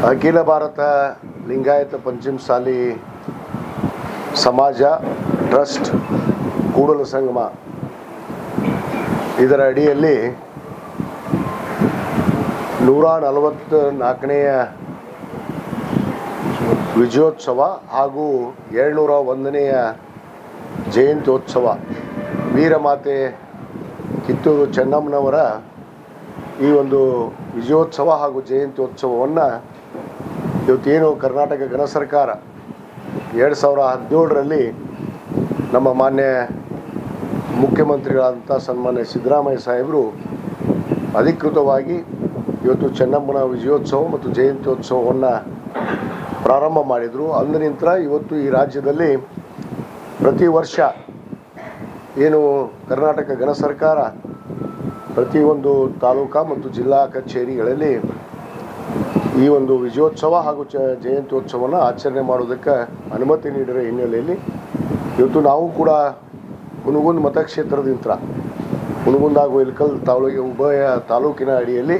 ಅಖಿಲ ಭಾರತ ಲಿಂಗಾಯತ ಪಂಚಮಸಾಲಿ ಸಮಾಜ ಟ್ರಸ್ಟ್ ಕೂಡಲ ಸಂಗಮ ಇದರ ಅಡಿಯಲ್ಲಿ 144ನೇಯ ವಿಜಯೋತ್ಸವ ಹಾಗೂ 701ನೇಯ ಜಯಂತ್ಯೋತ್ಸವ ವೀರಮಾತೆ ಕಿತ್ತೂರು ಚೆನ್ನಮ್ಮನವರ ಈ ಒಂದು ವಿಜಯೋತ್ಸವ ಹಾಗೂ ಜಯಂತ್ಯೋತ್ಸವವನ್ನು ಇವತ್ತೇನು ಕರ್ನಾಟಕ ಗಣ ಸರ್ಕಾರ 2017ರಲ್ಲಿ ನಮ್ಮ ಮಾನ್ಯ ಮುಖ್ಯಮಂತ್ರಿಗಳಾದಂಥ ಸನ್ಮಾನ್ಯ ಸಿದ್ದರಾಮಯ್ಯ ಸಾಹೇಬರು ಅಧಿಕೃತವಾಗಿ ಇವತ್ತು ಚೆನ್ನಮ್ಮನ ವಿಜಯೋತ್ಸವ ಮತ್ತು ಜಯಂತ್ಯೋತ್ಸವವನ್ನು ಪ್ರಾರಂಭ ಮಾಡಿದರು. ಅಂದಿನಿಂದ ಇವತ್ತು ಈ ರಾಜ್ಯದಲ್ಲಿ ಪ್ರತಿ ವರ್ಷ ಏನು ಕರ್ನಾಟಕ ಗಣ ಸರ್ಕಾರ ಪ್ರತಿಯೊಂದು ತಾಲೂಕಾ ಮತ್ತು ಜಿಲ್ಲಾ ಕಚೇರಿಗಳಲ್ಲಿ ಈ ಒಂದು ವಿಜಯೋತ್ಸವ ಹಾಗೂ ಜಯಂತ್ಯೋತ್ಸವವನ್ನು ಆಚರಣೆ ಮಾಡೋದಕ್ಕೆ ಅನುಮತಿ ನೀಡಿರೋ ಹಿನ್ನೆಲೆಯಲ್ಲಿ ಇವತ್ತು ನಾವು ಕೂಡ ಹುನಗುಂದ ಮತಕ್ಷೇತ್ರದಿಂದ ಹುನಗುಂದ ಹಾಗೂ ಇಳಕಲ್ ಉಭಯ ತಾಲೂಕಿನ ಅಡಿಯಲ್ಲಿ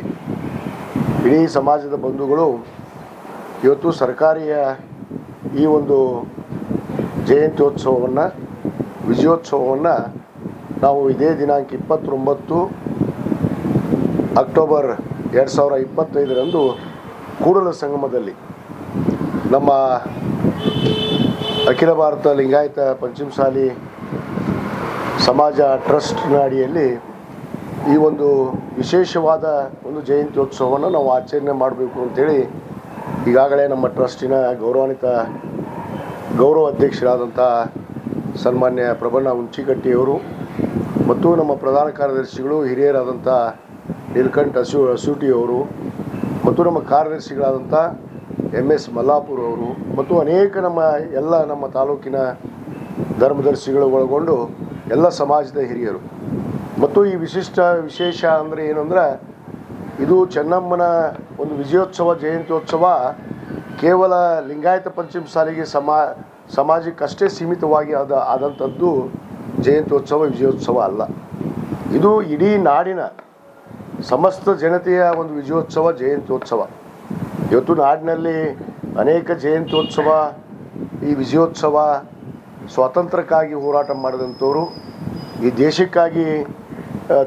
ಇಡೀ ಸಮಾಜದ ಬಂಧುಗಳು ಇವತ್ತು ಸರ್ಕಾರಿಯ ಈ ಒಂದು ಜಯಂತ್ಯೋತ್ಸವವನ್ನು ವಿಜಯೋತ್ಸವವನ್ನು ನಾವು ಇದೇ ದಿನಾಂಕ 29 ಅಕ್ಟೋಬರ್ 2025ರಂದು ಕೂಡಲ ಸಂಗಮದಲ್ಲಿ ನಮ್ಮ ಅಖಿಲ ಭಾರತ ಲಿಂಗಾಯತ ಪಂಚಮಸಾಲಿ ಸಮಾಜ ಟ್ರಸ್ಟ್ನ ಅಡಿಯಲ್ಲಿ ಈ ಒಂದು ವಿಶೇಷವಾದ ಒಂದು ಜಯಂತ್ಯೋತ್ಸವವನ್ನು ನಾವು ಆಚರಣೆ ಮಾಡಬೇಕು ಅಂಥೇಳಿ ಈಗಾಗಲೇ ನಮ್ಮ ಟ್ರಸ್ಟಿನ ಗೌರವ ಅಧ್ಯಕ್ಷರಾದಂಥ ಸನ್ಮಾನ್ಯ ಪ್ರಬಣ್ಣ ಹುಂಚಿಕಟ್ಟಿಯವರು ಮತ್ತು ನಮ್ಮ ಪ್ರಧಾನ ಕಾರ್ಯದರ್ಶಿಗಳು ಹಿರಿಯರಾದಂಥ ನೀಲಕಂಠ ಅಸೂಟಿಯವರು ಮತ್ತು ನಮ್ಮ ಕಾರ್ಯದರ್ಶಿಗಳಾದಂಥ MS ಮಲ್ಲಾಪುರ ಅವರು ಮತ್ತು ಅನೇಕ ನಮ್ಮ ತಾಲೂಕಿನ ಧರ್ಮದರ್ಶಿಗಳು ಒಳಗೊಂಡು ಎಲ್ಲ ಸಮಾಜದ ಹಿರಿಯರು ಮತ್ತು ಈ ವಿಶೇಷ ಅಂದರೆ ಏನು ಅಂದರೆ ಇದು ಚೆನ್ನಮ್ಮನ ಒಂದು ವಿಜಯೋತ್ಸವ ಜಯಂತ್ಯೋತ್ಸವ ಕೇವಲ ಲಿಂಗಾಯತ ಪಂಚಮಸಾಲಿಗೆ ಸಮಾಜಕ್ಕಷ್ಟೇ ಸೀಮಿತವಾಗಿ ಆದಂಥದ್ದು ಜಯಂತ್ಯೋತ್ಸವ ವಿಜಯೋತ್ಸವ ಅಲ್ಲ. ಇದು ಇಡೀ ನಾಡಿನ ಸಮಸ್ತ ಜನತೆಯ ಒಂದು ವಿಜಯೋತ್ಸವ ಜಯಂತ್ಯೋತ್ಸವ. ಇವತ್ತು ನಾಡಿನಲ್ಲಿ ಅನೇಕ ಜಯಂತ್ಯೋತ್ಸವ ಈ ವಿಜಯೋತ್ಸವ ಸ್ವಾತಂತ್ರ್ಯಕ್ಕಾಗಿ ಹೋರಾಟ ಮಾಡಿದಂಥವರು ಈ ದೇಶಕ್ಕಾಗಿ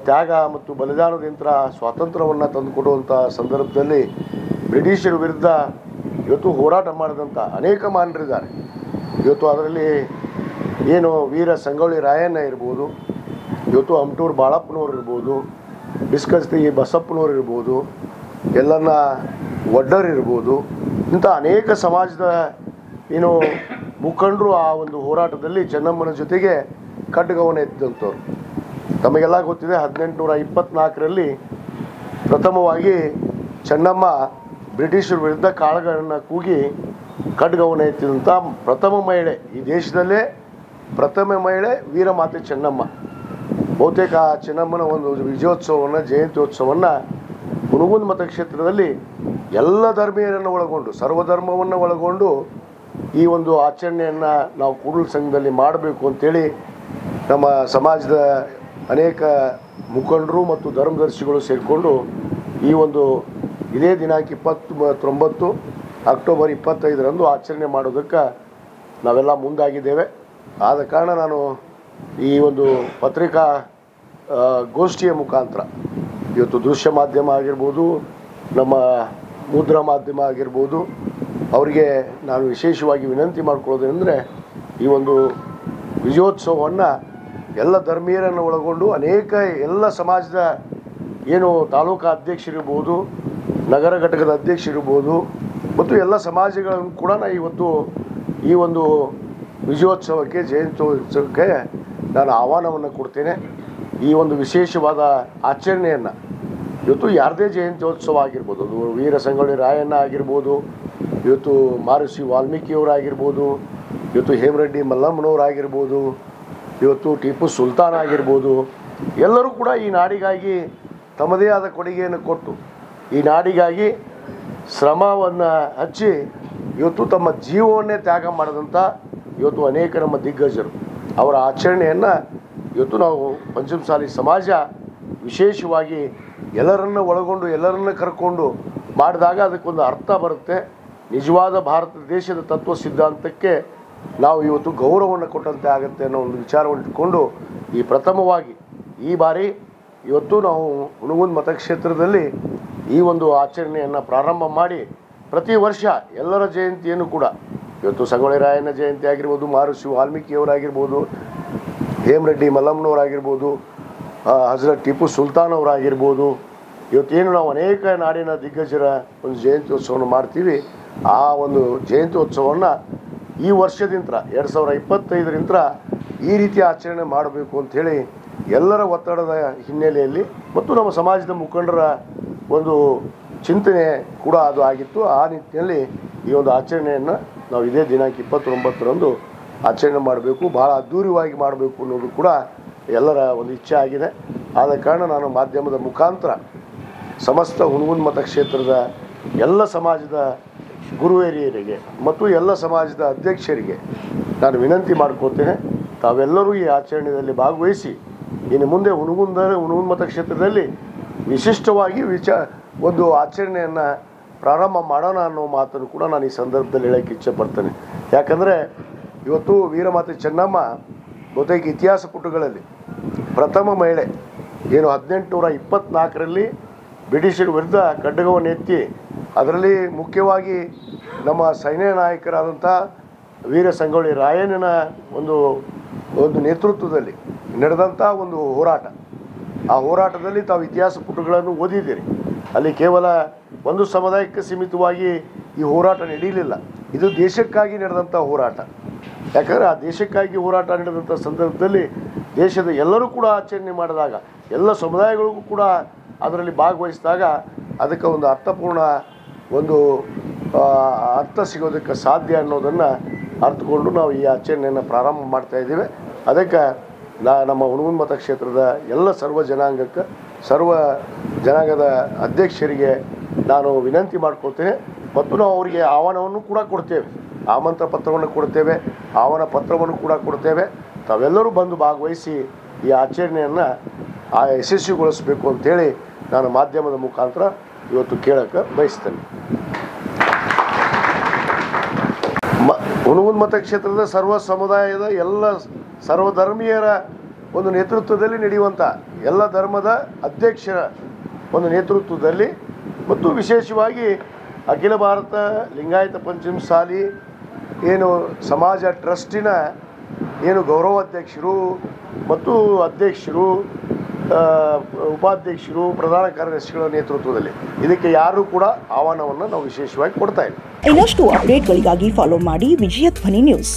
ತ್ಯಾಗ ಮತ್ತು ಬಲಿದಾನದಿಂದ ಸ್ವಾತಂತ್ರ್ಯವನ್ನು ತಂದುಕೊಡುವಂಥ ಸಂದರ್ಭದಲ್ಲಿ ಬ್ರಿಟಿಷರ ವಿರುದ್ಧ ಇವತ್ತು ಹೋರಾಟ ಮಾಡಿದಂಥ ಅನೇಕ ಮಾನರಿದ್ದಾರೆ. ಇವತ್ತು ಅದರಲ್ಲಿ ಏನು ವೀರ ಸಂಗೊಳ್ಳಿ ರಾಯಣ್ಣ ಇರ್ಬೋದು, ಇವತ್ತು ಅಮಟೂರು ಬಾಳಪ್ಪನವ್ರು ಇರ್ಬೋದು, ಬಿಸ್ಕಸ್ತಿ ಬಸಪ್ಪನವ್ರು ಇರ್ಬೋದು, ಎಲ್ಲನ್ನ ಒಡ್ಡರ್ ಇರ್ಬೋದು, ಇಂಥ ಅನೇಕ ಸಮಾಜದ ಏನು ಮುಖಂಡರು ಆ ಒಂದು ಹೋರಾಟದಲ್ಲಿ ಚೆನ್ನಮ್ಮನ ಜೊತೆಗೆ ಖಡ್ಗವನ್ನು ಎತ್ತಿದಂಥವ್ರು. ತಮಗೆಲ್ಲ ಗೊತ್ತಿದೆ 1824ರಲ್ಲಿ ಪ್ರಥಮವಾಗಿ ಚೆನ್ನಮ್ಮ ಬ್ರಿಟಿಷರ ವಿರುದ್ಧ ಕಾಳಗವನ್ನು ಕೂಗಿ ಖಡ್ಗವನ್ನು ಎತ್ತಿದಂಥ ಪ್ರಥಮ ಮಹಿಳೆ, ಈ ದೇಶದಲ್ಲೇ ಪ್ರಥಮ ಮಹಿಳೆ ವೀರಮಾತೆ ಚೆನ್ನಮ್ಮ. ಬಹುತೇಕ ಚೆನ್ನಮ್ಮನ ಒಂದು ವಿಜಯೋತ್ಸವವನ್ನು ಜಯಂತ್ಯೋತ್ಸವವನ್ನು ಹುನಗುಂದ ಮತಕ್ಷೇತ್ರದಲ್ಲಿ ಎಲ್ಲ ಧರ್ಮೀಯರನ್ನು ಒಳಗೊಂಡು ಸರ್ವಧರ್ಮವನ್ನು ಒಳಗೊಂಡು ಈ ಒಂದು ಆಚರಣೆಯನ್ನು ನಾವು ಕೂಡಲ ಸಂಘದಲ್ಲಿ ಮಾಡಬೇಕು ಅಂತೇಳಿ ನಮ್ಮ ಸಮಾಜದ ಅನೇಕ ಮುಖಂಡರು ಮತ್ತು ಧರ್ಮದರ್ಶಿಗಳು ಸೇರಿಕೊಂಡು ಈ ಒಂದು ಇದೇ ದಿನಾಂಕ 29 ಅಕ್ಟೋಬರ್ 25ರಂದು ಆಚರಣೆ ಮಾಡೋದಕ್ಕೆ ನಾವೆಲ್ಲ ಮುಂದಾಗಿದ್ದೇವೆ. ಆದ ಕಾರಣ ನಾನು ಈ ಒಂದು ಪತ್ರಿಕಾ ಗೋಷ್ಠಿಯ ಮುಖಾಂತರ ಇವತ್ತು ದೃಶ್ಯ ಮಾಧ್ಯಮ ಆಗಿರ್ಬೋದು, ನಮ್ಮ ಮುದ್ರಾ ಮಾಧ್ಯಮ ಆಗಿರ್ಬೋದು, ಅವರಿಗೆ ನಾನು ವಿಶೇಷವಾಗಿ ವಿನಂತಿ ಮಾಡ್ಕೊಳ್ಳೋದೇನೆಂದರೆ ಈ ಒಂದು ವಿಜಯೋತ್ಸವವನ್ನು ಎಲ್ಲ ಧರ್ಮೀಯರನ್ನು ಒಳಗೊಂಡು ಅನೇಕ ಎಲ್ಲ ಸಮಾಜದ ಏನು ತಾಲೂಕಾ ಅಧ್ಯಕ್ಷರಿರ್ಬೋದು, ನಗರ ಘಟಕದ ಅಧ್ಯಕ್ಷರಿರ್ಬೋದು ಮತ್ತು ಎಲ್ಲ ಸಮಾಜಗಳನ್ನು ಕೂಡ ಇವತ್ತು ಈ ಒಂದು ವಿಜಯೋತ್ಸವಕ್ಕೆ ಜಯಂತ್ಯೋತ್ಸವಕ್ಕೆ ನಾನು ಆಹ್ವಾನವನ್ನು ಕೊಡ್ತೇನೆ. ಈ ಒಂದು ವಿಶೇಷವಾದ ಆಚರಣೆಯನ್ನು ಇವತ್ತು ಯಾರದೇ ಜಯಂತ್ಯೋತ್ಸವ ಆಗಿರ್ಬೋದು, ಅದು ವೀರ ಸಂಗೊಳ್ಳಿ ರಾಯಣ್ಣ ಆಗಿರ್ಬೋದು, ಇವತ್ತು ಮಹರ್ಷಿ ವಾಲ್ಮೀಕಿಯವರಾಗಿರ್ಬೋದು, ಇವತ್ತು ಹೇಮರೆಡ್ಡಿ ಮಲ್ಲಮ್ಮನವರಾಗಿರ್ಬೋದು, ಇವತ್ತು ಟಿಪ್ಪು ಸುಲ್ತಾನ್ ಆಗಿರ್ಬೋದು, ಎಲ್ಲರೂ ಕೂಡ ಈ ನಾಡಿಗಾಗಿ ತಮ್ಮದೇ ಆದ ಕೊಡುಗೆಯನ್ನು ಕೊಟ್ಟು ಈ ನಾಡಿಗಾಗಿ ಶ್ರಮವನ್ನು ಹಚ್ಚಿ ಇವತ್ತು ತಮ್ಮ ಜೀವವನ್ನೇ ತ್ಯಾಗ ಮಾಡಿದಂಥ ಇವತ್ತು ಅನೇಕ ನಮ್ಮ ದಿಗ್ಗಜರು ಅವರ ಆಚರಣೆಯನ್ನು ಇವತ್ತು ನಾವು ಪಂಚಮಸಾಲಿ ಸಮಾಜ ವಿಶೇಷವಾಗಿ ಎಲ್ಲರನ್ನ ಒಳಗೊಂಡು ಎಲ್ಲರನ್ನ ಕರ್ಕೊಂಡು ಮಾಡಿದಾಗ ಅದಕ್ಕೊಂದು ಅರ್ಥ ಬರುತ್ತೆ. ನಿಜವಾದ ಭಾರತ ದೇಶದ ತತ್ವ ಸಿದ್ಧಾಂತಕ್ಕೆ ನಾವು ಇವತ್ತು ಗೌರವವನ್ನು ಕೊಟ್ಟಂತೆ ಆಗುತ್ತೆ ಅನ್ನೋ ಒಂದು ವಿಚಾರವನ್ನು ಇಟ್ಕೊಂಡು ಈ ಪ್ರಥಮವಾಗಿ ಈ ಬಾರಿ ಇವತ್ತು ನಾವು ಹುನಗುಂದ ಮತಕ್ಷೇತ್ರದಲ್ಲಿ ಈ ಒಂದು ಆಚರಣೆಯನ್ನು ಪ್ರಾರಂಭ ಮಾಡಿ ಪ್ರತಿ ವರ್ಷ ಎಲ್ಲರ ಜಯಂತಿಯನ್ನು ಕೂಡ ಇವತ್ತು ಸಂಗೊಳ್ಳಿ ರಾಯಣ್ಣ ಜಯಂತಿ ಆಗಿರ್ಬೋದು, ಮಹರ್ಷಿ ವಾಲ್ಮೀಕಿಯವರಾಗಿರ್ಬೋದು, ಹೇಮರೆಡ್ಡಿ ಮಲ್ಲಮ್ಮನವರಾಗಿರ್ಬೋದು, ಹಜರತ್ ಟಿಪ್ಪು ಸುಲ್ತಾನ್ ಅವರಾಗಿರ್ಬೋದು, ಇವತ್ತೇನು ನಾವು ಅನೇಕ ನಾಡಿನ ದಿಗ್ಗಜರ ಒಂದು ಜಯಂತ್ಯೋತ್ಸವವನ್ನು ಮಾಡ್ತೀವಿ. ಆ ಒಂದು ಜಯಂತ್ಯೋತ್ಸವವನ್ನು ಈ ವರ್ಷದಿಂದ 2025ರಿಂದ ಈ ರೀತಿ ಆಚರಣೆ ಮಾಡಬೇಕು ಅಂಥೇಳಿ ಎಲ್ಲರ ಒತ್ತಡದ ಹಿನ್ನೆಲೆಯಲ್ಲಿ ಮತ್ತು ನಮ್ಮ ಸಮಾಜದ ಮುಖಂಡರ ಒಂದು ಚಿಂತನೆ ಕೂಡ ಅದು ಆಗಿತ್ತು. ಆ ನಿಟ್ಟಿನಲ್ಲಿ ಈ ಒಂದು ಆಚರಣೆಯನ್ನು ನಾವು ಇದೇ ದಿನಾಂಕ 29ರಂದು ಆಚರಣೆ ಮಾಡಬೇಕು, ಭಾಳ ಅದ್ಧೂರಿಯಾಗಿ ಮಾಡಬೇಕು ಅನ್ನೋದು ಕೂಡ ಎಲ್ಲರ ಒಂದು ಇಚ್ಛೆ ಆಗಿದೆ. ಆದ ಕಾರಣ ನಾನು ಮಾಧ್ಯಮದ ಮುಖಾಂತರ ಸಮಸ್ತ ಹುನಗುಂದ ಮತಕ್ಷೇತ್ರದ ಎಲ್ಲ ಸಮಾಜದ ಗುರು ಹಿರಿಯರಿಗೆ ಮತ್ತು ಎಲ್ಲ ಸಮಾಜದ ಅಧ್ಯಕ್ಷರಿಗೆ ನಾನು ವಿನಂತಿ ಮಾಡ್ಕೋತೇನೆ, ತಾವೆಲ್ಲರೂ ಈ ಆಚರಣೆಯಲ್ಲಿ ಭಾಗವಹಿಸಿ ಇನ್ನು ಮುಂದೆ ಹುನಗುಂದ ಮತಕ್ಷೇತ್ರದಲ್ಲಿ ವಿಶಿಷ್ಟವಾಗಿ ಒಂದು ಆಚರಣೆಯನ್ನು ಪ್ರಾರಂಭ ಮಾಡೋಣ ಅನ್ನೋ ಮಾತನ್ನು ಕೂಡ ನಾನು ಈ ಸಂದರ್ಭದಲ್ಲಿ ಹೇಳೋಕ್ಕೆ ಇಚ್ಛೆ ಪಡ್ತೇನೆ. ಯಾಕಂದರೆ ಇವತ್ತು ವೀರಮಾತೆ ಚೆನ್ನಮ್ಮ ಬಹುತೇಕ ಇತಿಹಾಸ ಪುಟಗಳಲ್ಲಿ ಪ್ರಥಮ ಮಹಿಳೆ ಏನು 1824ರಲ್ಲಿ ಬ್ರಿಟಿಷರ ವಿರುದ್ಧ ಖಡ್ಗವನ್ನು ಎತ್ತಿ ಅದರಲ್ಲಿ ಮುಖ್ಯವಾಗಿ ನಮ್ಮ ಸೈನ್ಯ ನಾಯಕರಾದಂಥ ವೀರ ಸಂಗೊಳ್ಳಿ ರಾಯಣ್ಣನ ಒಂದು ನೇತೃತ್ವದಲ್ಲಿ ನಡೆದಂಥ ಒಂದು ಹೋರಾಟ. ಆ ಹೋರಾಟದಲ್ಲಿ ತಾವು ಇತಿಹಾಸ ಪುಟಗಳನ್ನು ಓದಿದ್ದೀರಿ. ಅಲ್ಲಿ ಕೇವಲ ಒಂದು ಸಮುದಾಯಕ್ಕೆ ಸೀಮಿತವಾಗಿ ಈ ಹೋರಾಟ ನಡೆಯಲಿಲ್ಲ, ಇದು ದೇಶಕ್ಕಾಗಿ ನಡೆದಂಥ ಹೋರಾಟ. ಯಾಕಂದರೆ ಆ ದೇಶಕ್ಕಾಗಿ ಹೋರಾಟ ನಡೆದಂಥ ಸಂದರ್ಭದಲ್ಲಿ ದೇಶದ ಎಲ್ಲರೂ ಕೂಡ ಆಚರಣೆ ಮಾಡಿದಾಗ, ಎಲ್ಲ ಸಮುದಾಯಗಳಿಗೂ ಕೂಡ ಅದರಲ್ಲಿ ಭಾಗವಹಿಸಿದಾಗ ಅದಕ್ಕೆ ಒಂದು ಅರ್ಥಪೂರ್ಣ ಒಂದು ಅರ್ಥ ಸಿಗೋದಕ್ಕೆ ಸಾಧ್ಯ ಅನ್ನೋದನ್ನು ಅರ್ಥಕೊಂಡು ನಾವು ಈ ಆಚರಣೆಯನ್ನು ಪ್ರಾರಂಭ ಮಾಡ್ತಾಯಿದ್ದೇವೆ. ಅದಕ್ಕೆ ನಮ್ಮ ಹುನಗುಂದ ಮತಕ್ಷೇತ್ರದ ಎಲ್ಲ ಸರ್ವ ಜನಾಂಗದ ಅಧ್ಯಕ್ಷರಿಗೆ ನಾನು ವಿನಂತಿ ಮಾಡ್ಕೊಳ್ತೇನೆ ಮತ್ತು ನಾವು ಅವರಿಗೆ ಆಹ್ವಾನವನ್ನು ಕೂಡ ಕೊಡ್ತೇವೆ, ಆಮಂತ್ರಣ ಪತ್ರವನ್ನು ಕೊಡ್ತೇವೆ, ಆಹ್ವಾನ ಪತ್ರವನ್ನು ಕೂಡ ಕೊಡ್ತೇವೆ. ತಾವೆಲ್ಲರೂ ಬಂದು ಭಾಗವಹಿಸಿ ಈ ಆಚರಣೆಯನ್ನು ಯಶಸ್ವಿಗೊಳಿಸಬೇಕು ಅಂತೇಳಿ ನಾನು ಮಾಧ್ಯಮದ ಮುಖಾಂತರ ಇವತ್ತು ಕೇಳೋಕ್ಕೆ ಬಯಸ್ತೇನೆ. ಹುನಗುಂದ ಮತಕ್ಷೇತ್ರದ ಸರ್ವ ಸಮುದಾಯದ ಎಲ್ಲ ಸರ್ವಧರ್ಮೀಯರ ಒಂದು ನೇತೃತ್ವದಲ್ಲಿ ನಡೆಯುವಂಥ ಎಲ್ಲ ಧರ್ಮದ ಅಧ್ಯಕ್ಷರ ಒಂದು ನೇತೃತ್ವದಲ್ಲಿ ಮತ್ತು ವಿಶೇಷವಾಗಿ ಅಖಿಲ ಭಾರತ ಲಿಂಗಾಯತ ಪಂಚಮಸಾಲಿ ಏನು ಸಮಾಜ ಟ್ರಸ್ಟಿನ ಏನು ಗೌರವಾಧ್ಯಕ್ಷರು ಮತ್ತು ಅಧ್ಯಕ್ಷರು, ಉಪಾಧ್ಯಕ್ಷರು, ಪ್ರಧಾನ ಕಾರ್ಯದರ್ಶಿಗಳ ನೇತೃತ್ವದಲ್ಲಿ ಇದಕ್ಕೆ ಯಾರು ಕೂಡ ಆಹ್ವಾನವನ್ನು ನಾವು ವಿಶೇಷವಾಗಿ ಕೊಡ್ತಾ ಇದ್ದೀವಿ. ಇನ್ನಷ್ಟು ಅಪ್ಡೇಟ್ಗಳಿಗಾಗಿ ಫಾಲೋ ಮಾಡಿ ವಿಜಯ ಧ್ವನಿ ನ್ಯೂಸ್.